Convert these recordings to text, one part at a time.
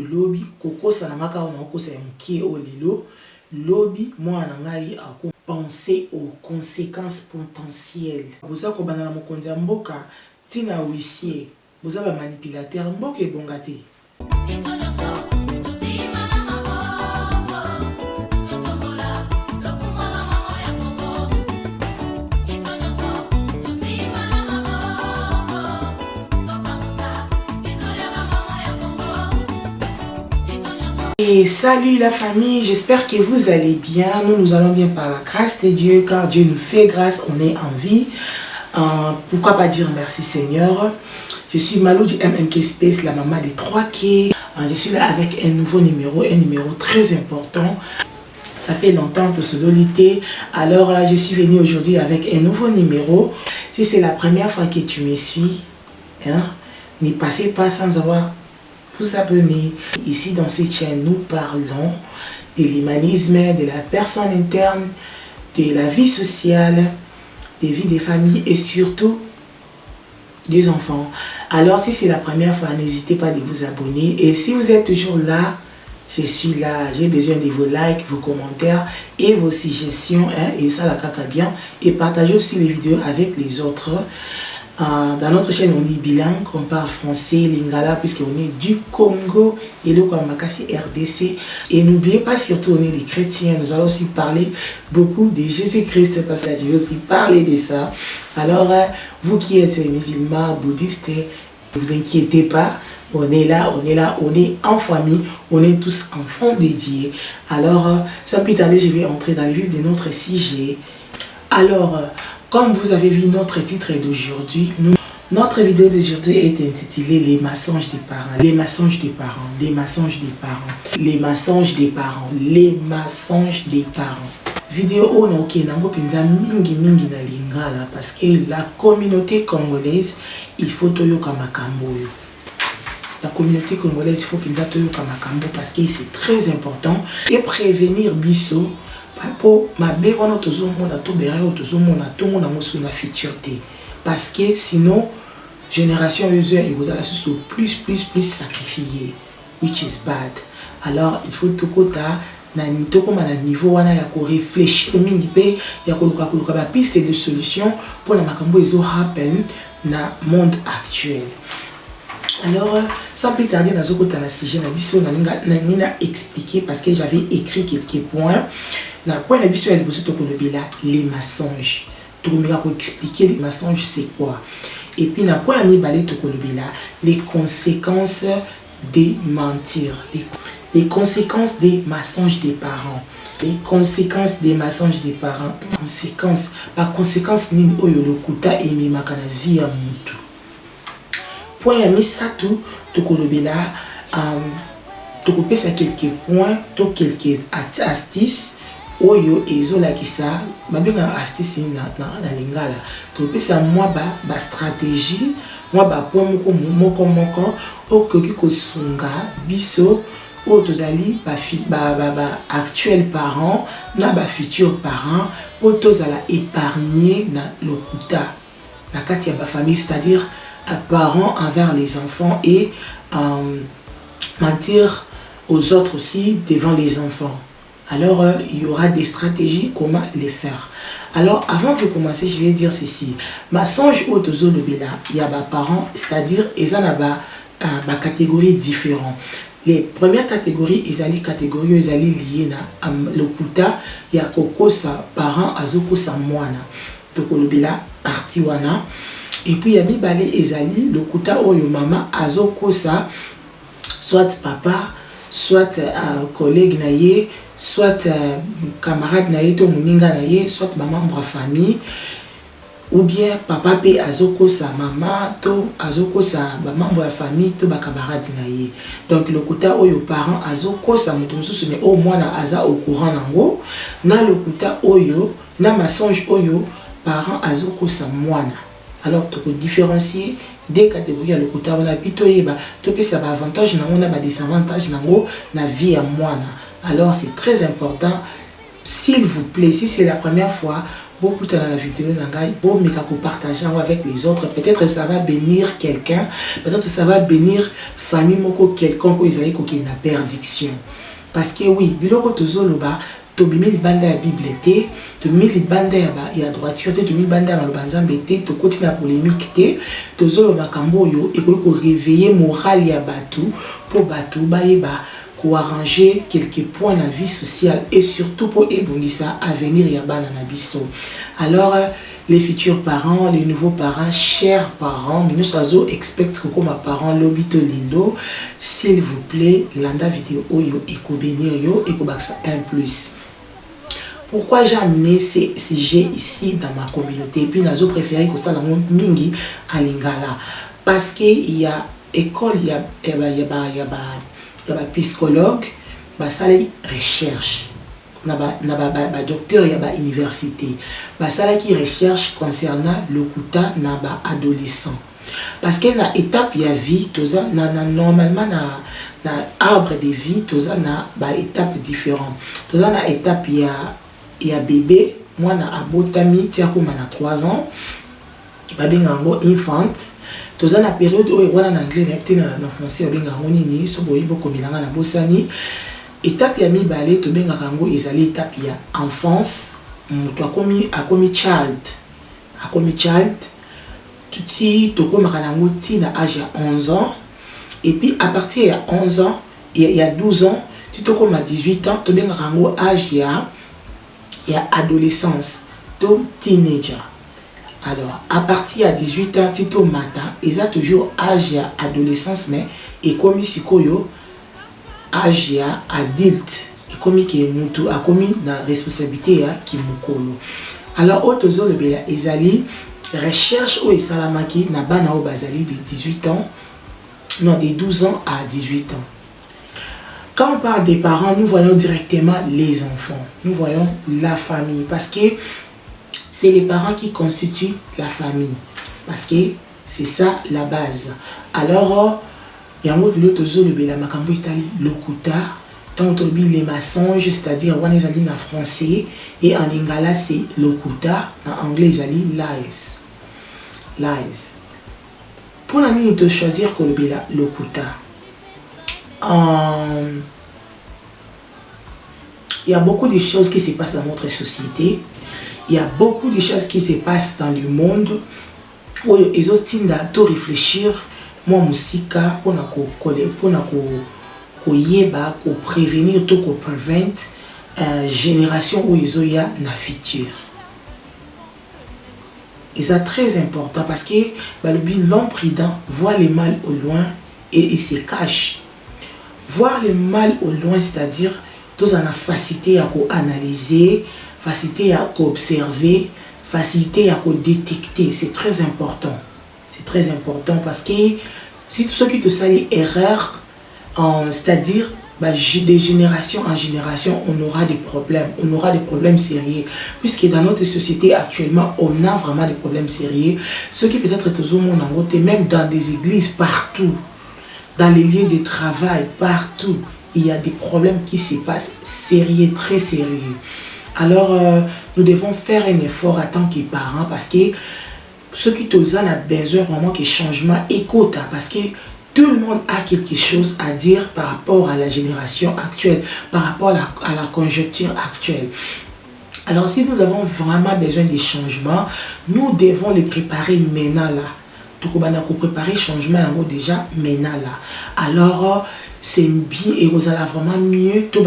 Lobi koko sanangaka on a kosa mkie o lelo lobi moi nangai a penser aux conséquences potentielles. Boza ko banana mokonzi ya mboka tina huissier boza ba manipulateur mboka ebongate. Et salut la famille, j'espère que vous allez bien. Nous allons bien par la grâce de Dieu, car Dieu nous fait grâce, on est en vie. Pourquoi pas dire merci Seigneur. Je suis Malou du MMK Space, la maman des 3K. Je suis là avec un nouveau numéro, un numéro très important. Ça fait longtemps que sololité. Alors je suis venue aujourd'hui avec un nouveau numéro. Si c'est la première fois que tu me suis, ne passez pas sans avoir vous abonner. Ici dans cette chaîne, nous parlons de l'humanisme, de la personne interne, de la vie sociale, des vies des familles et surtout des enfants. Alors si c'est la première fois, n'hésitez pas de vous abonner. Et si vous êtes toujours là, je suis là. J'ai besoin de vos likes, vos commentaires et vos suggestions. Et ça, la caca bien. Et partagez aussi les vidéos avec les autres. Dans notre chaîne, on est bilingue, on parle français, lingala, puisqu'on est du Congo et le Kwamakasi RDC. Et n'oubliez pas, surtout, on est des chrétiens. Nous allons aussi parler beaucoup de Jésus-Christ, parce que je vais aussi parler de ça. Alors, vous qui êtes musulmans, bouddhistes, ne vous inquiétez pas. On est là, on est en famille, on est tous enfants dédiés. Alors, sans plus tarder, je vais entrer dans le vif de notre sujet. Alors, comme vous avez vu notre titre d'aujourd'hui, notre vidéo d'aujourd'hui est intitulée Les mensonges des parents. Les mensonges des parents, les mensonges des parents, les mensonges des parents, les mensonges des parents. Vidéo on ok nango penza mingi na lingala parce que la communauté congolaise il faut toyoka makambo yo. La communauté congolaise il faut penza toyoka makambo parce que c'est très important et prévenir biso pour ma béron autozomona to béré autozomona to mona mosuna futurité parce que sinon génération user et vous allez sur plus sacrifié which is bad. Alors il faut tokota na mitoko na niveau wana ya ko réfléchir mingi pe ya ko luka ba piste de solution pour la makambo ezo happen na monde actuel. Alors, sans plus tarder, dans ce côté, je vais expliquer parce que j'avais écrit quelques points. Dans le point de vue, les mensonges. Je vais expliquer les mensonges, c'est quoi. Et puis, dans le point de vue, les conséquences des mentir. Les conséquences des mensonges des parents. Les conséquences des mensonges des parents. Conséquences. La conséquence, ni le kuta et mi makana vie à mutu. Point ya misato tokolobela tokopesa quelques points to quelques astuces oyo ezolakisa babenga astuce na lingala tokopesa moi ba stratégie moi ba point moko okoki kosunga biso o tozali ba actuel parents na ba futur parents o tozala épargner na lokuta na kati ya ba famille, c'est-à-dire parents envers les enfants et mentir aux autres aussi devant les enfants. Alors il y aura des stratégies comment les faire. Alors avant de commencer, je vais dire ceci. Mensonge au tozo le bela, il y a des parents, c'est-à-dire ils ont ba catégories différentes. Les premières catégories, ils allaient catégories, ils allaient liées na le kuta, il y a koko sa parents azoko sa moana. Toko le bela parti wana. Et puis il y a bibale ezali le kuta oyo mama azoko sa soit papa soit collègue naie soit camarade naie to muninga naie soit maman de famille ou bien papa pe azoko sa maman to azoko sa maman de famille to ba camarade naie. Donc le kuta oyo parent azoko sa mutu mususu mais au moins na aza au courant nango na le kuta oyo na mensonge oyo parent azoko sa mwana. Alors, tu peux différencier des catégories à l'okuta. On a plutôt ça va avantage, on a des désavantages dans la vie à moi. Alors, c'est très important. S'il vous plaît, si c'est la première fois, beaucoup dans la vidéo, bon, mais quand partager avec les autres, peut-être ça va bénir quelqu'un, peut-être ça va bénir famille moko quelqu'un qui est allé na perdiction. Parce que oui, biloko tozoloba, tobimi libanda ya Bible te, tobimi libanda ya droiture te, tobimi libanda ya malobanzambe te, tokoti na polémique te, tozoloba kambo yo et ko réveiller moral ya batu pour batu baeba pour arranger quelques points dans la vie sociale et surtout pour ébongisa à venir ya bana na biso. Alors les futurs parents, les nouveaux parents, chers parents, nous azo expect que comme parents lobito lilo, s'il vous plaît, landa vidéo yo et ko bénir yo et ko baksa un plus. Pourquoi j'ai amené ces sujets ici dans ma communauté? Et puis nazo préféré que ça dans mon mingi à Lingala parce que il y a école, il y a psychologue, ça les recherche. Na docteur, il y a université. Ça qui recherche concernant le kuta na adolescent. Parce que na étape ya vie, toza normalement na arbre de vie, toza na étape différente. Toza na étape ya bébé, moi na abotami tia kuma na 3 ans. Babingango infant. Toza na période où on a en anglais na français babingango nini so boyibo komelanga na bosani. Étape ya mibale to benga kango ezali étape ya enfance, mutu akomi child tuti to koma kanango ti na âge ya 11 ans et puis à partir ya 11 ans il y a 12 ans tu to koma 18 ans to benga kango âge ya adolescence to teenager. Alors à partir ya 18 ans tu to mata eza toujours âge ya adolescence mais et komi sikoyo âge ya adulte et comme qui est mutu a commis na responsabilité ya kimukolo. Alors autozo le bela ezali recherche ou esalamaki na bana o bazali de 18 ans non de 12 ans à 18 ans. Quand on parle des parents, nous voyons directement les enfants, nous voyons la famille parce que c'est les parents qui constituent la famille parce que c'est ça la base. Alors il y a un autre le makambo itali lokuta donc les mensonges, c'est-à-dire on est en français et en lingala c'est lokuta, en anglais ils lies. Pour la nuit de choisir que le lokuta, il y a beaucoup de choses qui se passent dans notre société, il y a beaucoup de choses qui se passent dans le monde où ils ont tendance à réfléchir. Moi musika pour prévenir tout ko prevent génération où ils ont ya na futur. Et c'est très important parce que l'homme prudent voit le mal au loin et il se cache. Voir le mal au loin, c'est-à-dire tous en a facilité à analyser, facilité à observer, facilité à détecter. C'est très important. C'est très important parce que si tout ce qui te salit erreur, c'est-à-dire de génération en génération, on aura des problèmes sérieux. Puisque dans notre société actuellement, on a vraiment des problèmes sérieux. Ce qui peut être toujours mon angote, même dans des églises, partout, dans les lieux de travail, partout, il y a des problèmes qui se passent sérieux, très sérieux. Alors, nous devons faire un effort en tant que parents parce que ceux qui ont besoin vraiment que changement écoute parce que tout le monde a quelque chose à dire par rapport à la génération actuelle, par rapport à la conjoncture actuelle. Alors si nous avons vraiment besoin de changements, nous devons les préparer maintenant là. Donc on va préparer changement déjà maintenant là. Alors c'est bien et vous allez vraiment mieux tout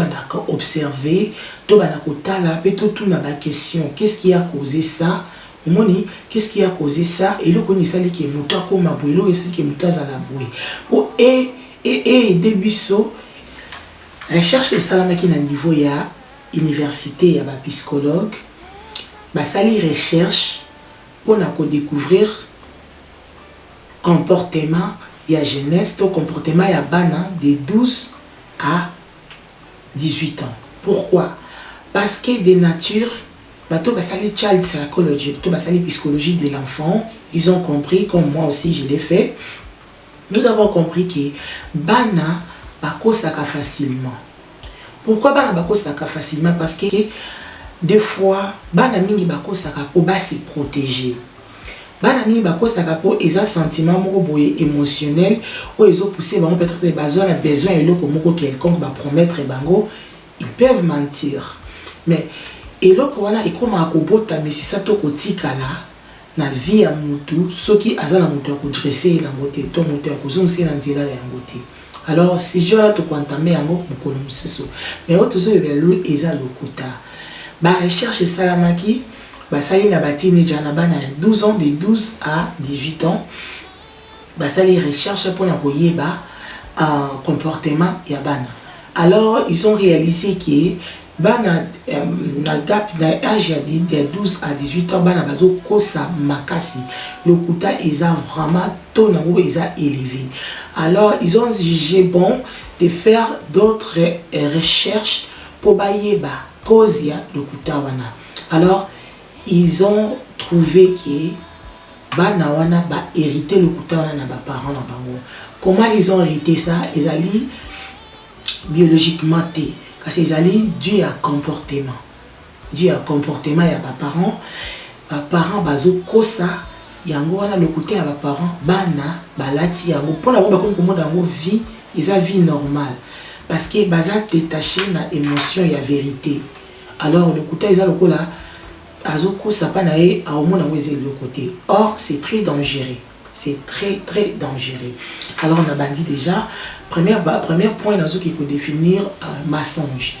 observer, tout tala, tout na question, qu'est-ce qui a causé ça? Qu'est-ce qui a causé ça? Et le connaissant qui est muto comme abuelo et celui qui est muto à la bouée. Et débusso recherche les salama qui na niveau ya université ya ba psychologue, ça les recherche pour découvrir comportement ya jeunesse, ton comportement ya bana de 12 à 18 ans. Pourquoi? Parce que des natures child psychology, psychologie de l'enfant, ils ont compris, comme moi aussi je l'ai fait, nous avons compris que bana bako saka facilement. Pourquoi bana bako saka facilement? Parce que Des fois, bana mingi bako saka po ba se protéger. Bana mingi bako saka po eza sentiment moko boye émotionnel ou ils ont poussé bango peut-être besoin et le moko quelconque va promettre bango, ils peuvent mentir. Mais et là wana ekoma akobota mais si ça to kotikala na vie ya mutu soki azana mutu ya kodresser na ngote to mutu ya kozongisa na nzela ya ngote. Alors si je là to kwantame yango mukolo mususu mais autres zo ebelu eza lokuta. Ba recherche salamaki ba sali na batini jana bana 12 ans de 12 à 18 ans. Ba sali recherche pour na koyeba comportement ya bana. Alors ils ont réalisé que bana na gap na âge de 12 à 18 ans bana bazo kosa makasi lokuta eza vraiment taux nango eza élevé. Alors ils ont jugé bon de faire d'autres recherches pour bayeba cause ya lokuta wana. Alors ils ont trouvé que bana wana ba hérité lokuta wana na ba parents na bango. Comment ils ont hérité ça? Ils allaient biologiquement parce qu'ils allaient dû à comportement. Dû à comportement ya ba parents bazo kosa yango wana lokuta ya ba parents bana balati yango pona ba comme comment dans vie eza vie normale parce que baza détaché na émotion ya vérité. Alors lokuta eza lokola azo kosa pa na e a au monde ngo eza le côté. Or c'est très dangereux. C'est très dangereux. Alors on a bandit déjà premier point dans ce qui peut définir mensonge.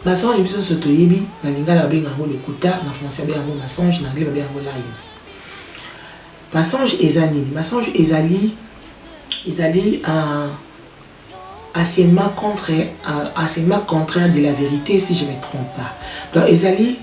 Mensonge biso soto yebi na lingala benga ngo le kuta na français benga mensonge na anglais benga lies. Mensonge ezali anciennement contraire de la vérité si je ne me trompe pas. Donc ezali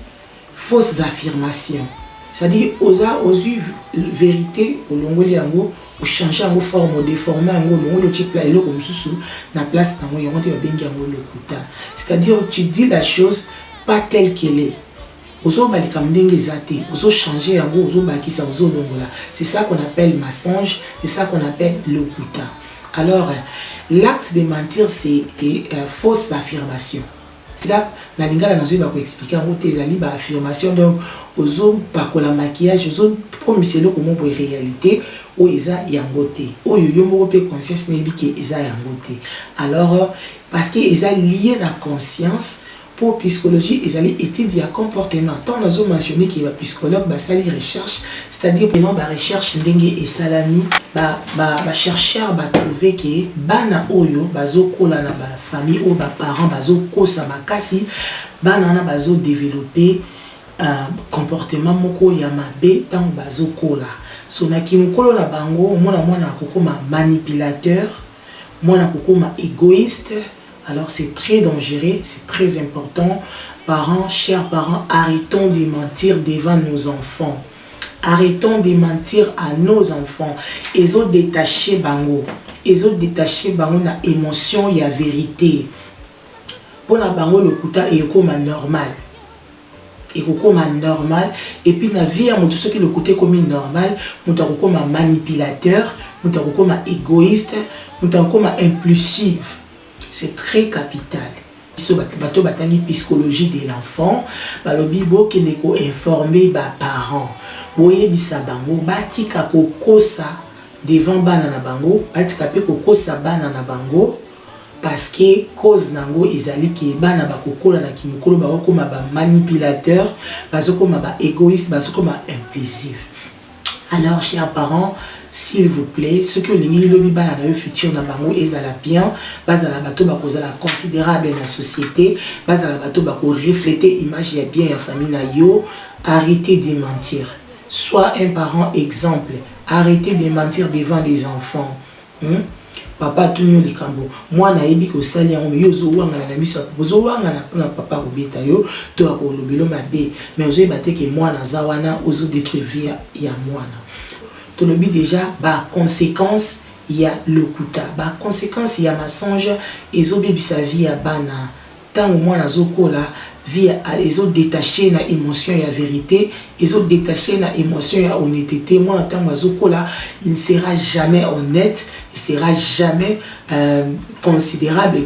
fausses affirmations. C'est-à-dire oser vérité au longo liango ou changer en forme ou déformer en longo le type là et le comme sous na place na mo yango te bengi yango le kuta. C'est-à-dire tu dis la chose pas telle qu'elle est. Ozo balika mdenge zate, ozo changer yango ozo bakisa ozo longola. C'est ça qu'on appelle mensonge, c'est ça qu'on appelle le kuta. Alors l'acte de mentir c'est fausse affirmation. C'est là na lingala na zo ba ko expliquer en route ezali ba affirmation donc ozo pa ko la maquillage ozo promettre le comment pour réalité o eza yangote o yo moko pe conscience mais bi ke eza yangote. Alors parce que eza lié na conscience pour psychologie ezali étude ya comportement tant nazo mentionner que ba psychologue ba sali recherche c'est-à-dire vraiment ba recherche ndenge et salami ba chercheur ba trouver que bana oyo bazo kola na ba famille ou ba parents bazo kosa makasi bana na bazo développer comportement moko ya mabe tant bazo kola so na kimokolo na bango mwana akokoma manipulateur mwana akokoma égoïste. Alors c'est très dangereux, c'est très important. Parents, chers parents, arrêtons de mentir devant nos enfants. Arrêtons de mentir à nos enfants. Ils ont détaché bango. Ils ont détaché bango na émotion et la vérité. Pour na bango le kuta et comme normal. Et comme normal. Et puis na vie à tout ce qui le côté comme normal, nous comme manipulateur, nous comme égoïste, nous comme impulsif. C'est très capital. Bato batangi psychologie de l'enfant, balobi bo keneko informer ba parents. Boye bisa bango batika kokosa devant bana na bango, batika pe kokosa bana na bango parce que cause nango ezali ke bana bakokola na kimokolo ba koma ba manipulateur, bazokoma ba égoïste, bazokoma impulsif. Alors chers parents, s'il vous plaît, ce que les lobi bana na futur na bango ezala bien, bazala bato ba kozala considérable na société, bazala bato ba ko refléter image ya bien ya famille na yo, arrêtez de mentir. Sois un parent exemple, arrêtez de mentir devant les enfants. Papa tunyo likambo moi na yebi ko sali yango yo zo wanga na miso bozo wanga na papa ko beta yo to ko lobelo mabe mais ozo baté que moi na zawana ozo détruire vie ya mwana. To lobi déjà ba conséquence il y a le kuta ba conséquence il y a mensonge ezo bebisa vie ya bana tant moi na zokola vie ezo détaché na émotion ya vérité ezo détaché na émotion ya honnêteté moi tant zokola il ne sera jamais honnête, il sera jamais considérable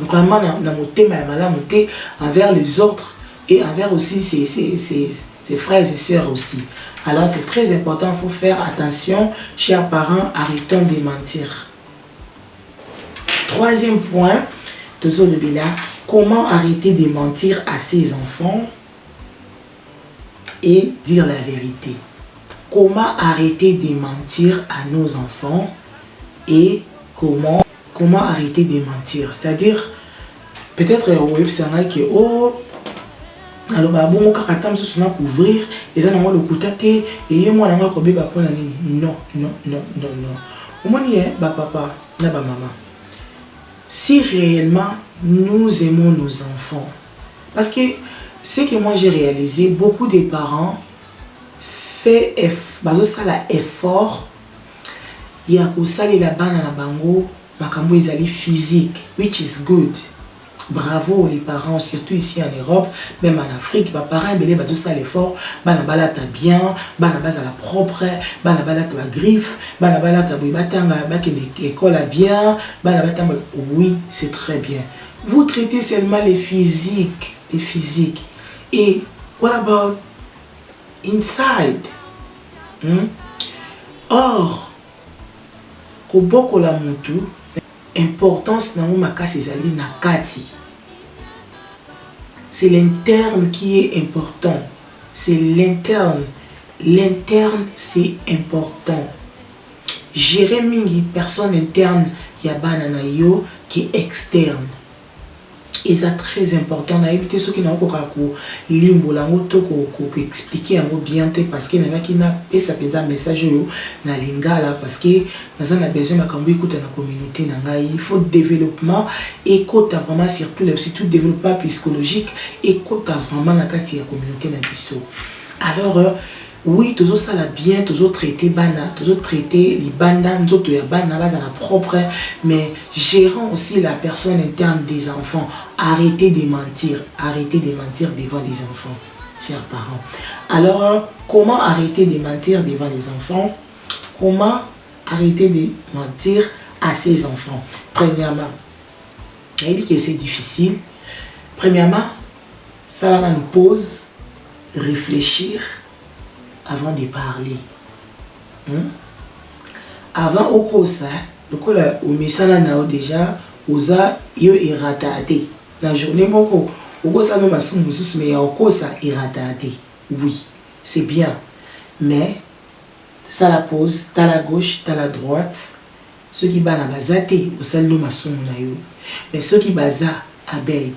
vraiment na motema ya malamu te envers les autres et envers aussi ses frères et sœurs aussi. Alors c'est très important, il faut faire attention, chers parents, arrêtons de mentir. Troisième point, comment arrêter de mentir à ses enfants et dire la vérité. Comment arrêter de mentir à nos enfants et comment arrêter de mentir. C'est-à-dire, peut-être alors bon kakatam se sona couvrir les gens ont le coutaté et moi nanga ko beba pona nini. Non. Au moins papa na ba maman. Si réellement nous aimons nos enfants, parce que ce que moi j'ai réalisé, beaucoup de parents fait effort ya kusali la bana na bango makambo ezali physique, which is good. Bravo les parents, surtout ici en Europe, même en Afrique, les parents belé ba tout ça l'effort, bana balata bien, bana basa la propre, bana balata ba griffe, bana balata batanga ba que l'école a bien, bana batanga. Oui, c'est très bien. Vous traitez seulement les physiques, Et what about inside? Or, koboko la mutu, importance na makasi ezali na kati. C'est l'interne qui est important. C'est l'interne. L'interne, c'est important. Gérer mingi personne interne yabana na yo qui est externe. Et c'est très important. On a évité ceux qui n'ont pas limbo la moto ko expliquer un mot bien parce que n'a qui n'a et ça peut un message yo na lingala parce que nous avons besoin de cambo écouter la communauté na il faut développement écoute vraiment surtout développement psychologique écoute vraiment na kati ya communauté na biso. Alors oui, toujours ça la bien, toujours traiter bana, toujours traiter les banda, nous ya bana base à la propre, mais gérant aussi la personne interne des enfants. Arrêtez de mentir devant les enfants, chers parents. Alors, comment arrêter de mentir devant les enfants? Comment arrêter de mentir à ses enfants? Premièrement, je dis que c'est difficile. Premièrement, ça nous pose réfléchir avant de parler. Avant au kosa, le kola au mesala nao déjà oza yo irataté. La journée moko au kosa no masumu susu mais au kosa irataté. Oui, c'est bien. Mais ça la pose, t'as la gauche, t'as la droite. Ceux qui bana bazate au sal no masumu na yo. Mais ceux qui baza abeg,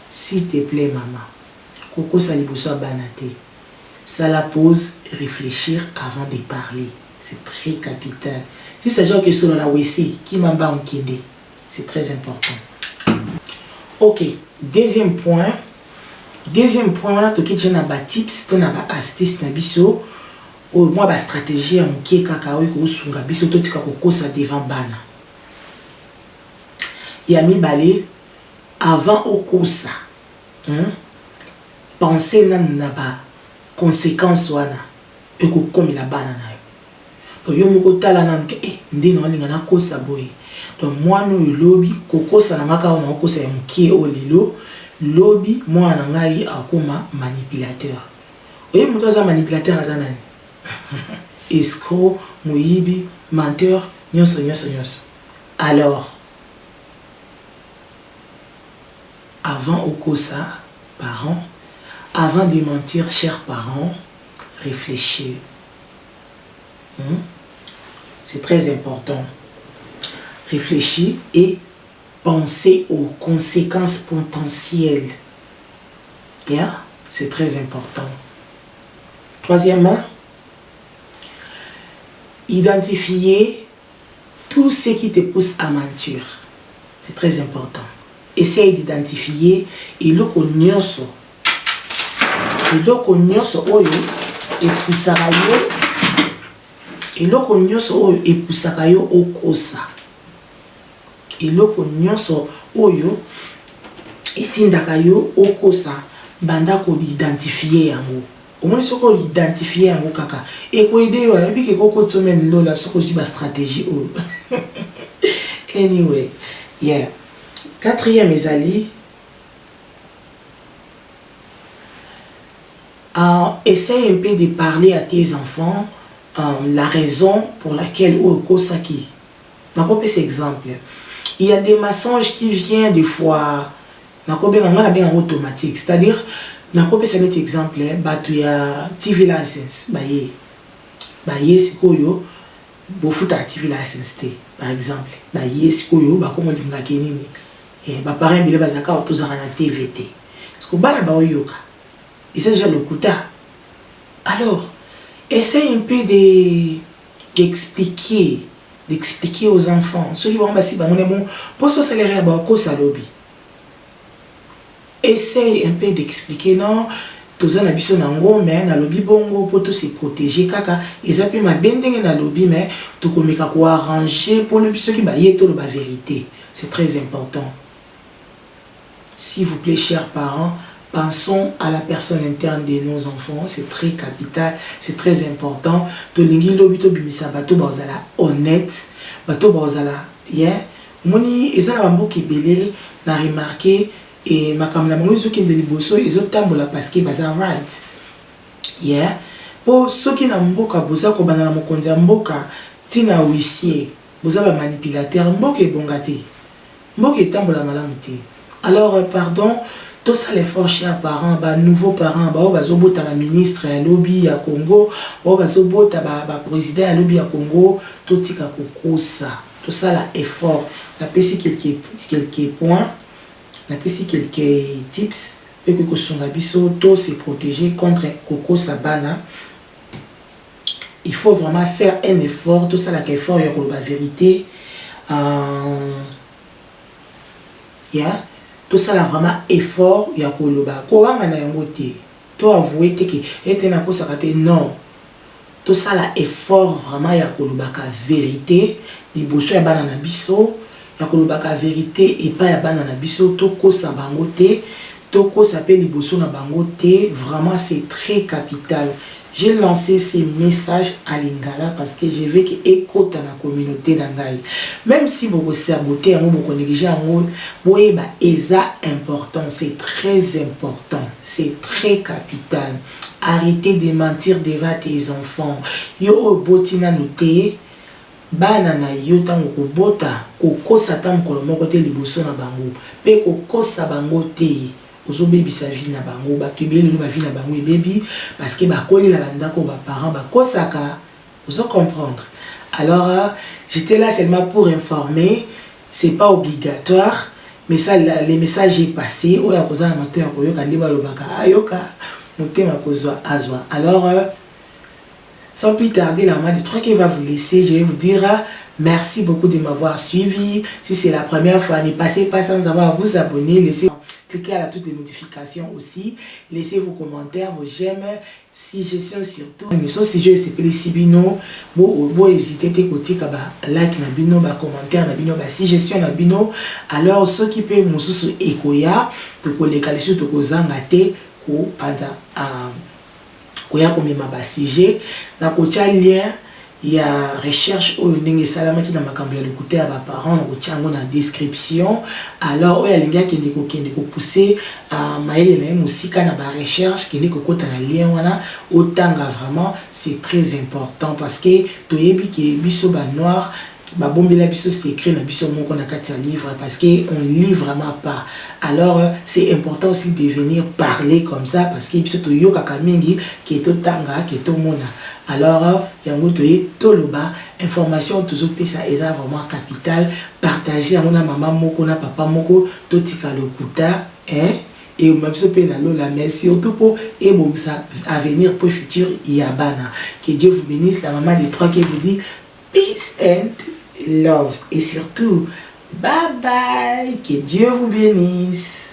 s'il te plaît maman. Koko saliboso banate. Ça la pose réfléchir avant de parler. C'est très capital. Si c'est genre que sur la WC, qui m'a pas en kinde, c'est très important. Ok, deuxième point, on a tout qui na ba tips, on a ba astuce na biso, ou moi ba stratégie en qui kakao ko sunga biso to tika ko kosa devant bana. Yami balé avant au kosa. Pensez na ba conséquence wana eko komi la bana na yo. To yo moko tala na nke ndi na linga na kosa boye. Donc moi no lobi kokosa na ngaka ona kosa ya mkie o lelo lobi moi na ngai akoma manipulateur. Oye muto za manipulateur azana nani? Escroc, moyibi, menteur, nyonso. Alors avant au kosa parents, avant de mentir, chers parents, réfléchir. C'est très important. Réfléchir et penser aux conséquences potentielles. Yeah? C'est très important. Troisièmement, identifier tout ce qui te pousse à mentir. C'est très important. Essaye d'identifier et le nyonso. Eloko nyonso oyo epusaka yo okosa. Eloko nyonso oyo etindaka yo okosa banda ko identifier yango. Omoni soko identifier yango kaka eko aider yo abi ke koko to même lola soko di ba stratégie o. Anyway, yeah. Quatrième ezali essaye un peu de parler à tes enfants la raison pour laquelle ou Kosaki. Donc, cet exemple. Il y a des mensonges qui viennent des fois bien automatique. C'est-à-dire, c'est un exemple. Tu as TV license. Si koyo, bofuta TV license par exemple. Si koyo, comme on dit ngakenini. Parents bile bazaka otozaka na TVT. Parce que bana ba oyoka. Il s'agit de l'okuta. Alors, essaye un peu d'expliquer aux enfants. Ceux qui vont passer, pour ce salaire, essaye un peu d'expliquer, non, tous en habitant dans le mais dans le lobby bongo pour se protéger kaka ils appellent ma bending dans le lobby mais tout comme quoi arranger pour le ceux qui baillent tout la vérité. C'est très important. S'il vous plaît, chers parents, pensons à la personne interne de nos enfants. C'est très capital, c'est très important. To lingi lobby to bimisa bato bazala honnête, bato bazala yeah. Moni ezala bambo ki belé na remarqué et ma comme la moni ceux qui de liboso ils ont tambola parce que baza right. Yeah. Pour ceux qui na mboka boza ko bana na mokonzi mboka tina huissier, boza ba manipulateur mboka ebongati. Mboka tambola malamu te. Alors, pardon, tout ça les forts chers parents, nouveaux parents, bazobota ba ministre à lobby à Congo, bazobota ba président à lobby à Congo, tout tika kokosa. Tout ça là est fort. On a passé quelques points, on a passé quelques tips, et que son abisso tout se protéger contre kokosa bana. Il faut vraiment faire un effort, tout ça là qui est fort, il y a la vérité. Yeah. Tout ça là vraiment effort ya koloba ko wanga na yango te to avouer te que était na ko sakate non tout ça là effort vraiment ya koloba ka vérité liboso ya bana na biso ya koloba ka vérité et pas ya bana na biso to ko sa bango te to ko s'appelle liboso na bango te. Vraiment c'est très capital. J'ai lancé ces messages à Lingala parce que je veux qu'il écoute dans la communauté d'Angaï. Même si vous sabotez, vous négligez, c'est important, c'est très important, c'est très capital. Arrêtez de mentir devant tes enfants. Yo botina noté, banana yo tango ko bota, ko kosa tam ko moko te liboso na bango, pe ko kosa bango te. Ozo baby sa vie na bango ba tubeli ba vie na bango et baby parce que ba koli la banda ko ba parents ba kosaka ozo comprendre. Alors j'étais là seulement pour informer, c'est pas obligatoire mais ça les messages est passé o ya koza na mato ya koyoka ndi ba lobaka ayoka motema kozwa azwa. Alors sans plus tarder la main du truc qui va vous laisser, je vais vous dire merci beaucoup de m'avoir suivi. Si c'est la première fois, ne passez pas sans avoir à vous abonner, laissez cliquez à la toutes les notifications aussi. Laissez vos commentaires, vos j'aime, suggestions surtout. Si je s'appelle Sibino, bon hésitez à côté like na bino, commentaire na bino, suggestion na bino. Alors ceux qui peuvent nous sous ekoya, to ko les kalisu to ko zangate ko panda ko ya ko mema ba sujet na ko lien. Il y a recherche au ndenge salama qui na makambo ya l'écouter à ba parents na kochango na description. Alors oya linga qui kende ko pousser à maile na musika na ba recherche qui ko kota na lien wana otanga vraiment c'est très important parce que toyebi ki biso ba noir ba bombela biso c'est écrit na biso moko na kati ya livre parce que on lit vraiment pas. Alors c'est important aussi de venir parler comme ça parce que biso to yoka kamingi qui to tanga qui to mona. Alors yango to toloba information toujours pesa eza vraiment capital. Partager à mona maman moko na papa moko to tika lokuta hein et même ce pays la merci surtout pour et bon ça avenir pour futur yabana. Que Dieu vous bénisse. La maman des trois qui vous dit peace and love et surtout bye bye, que Dieu vous bénisse.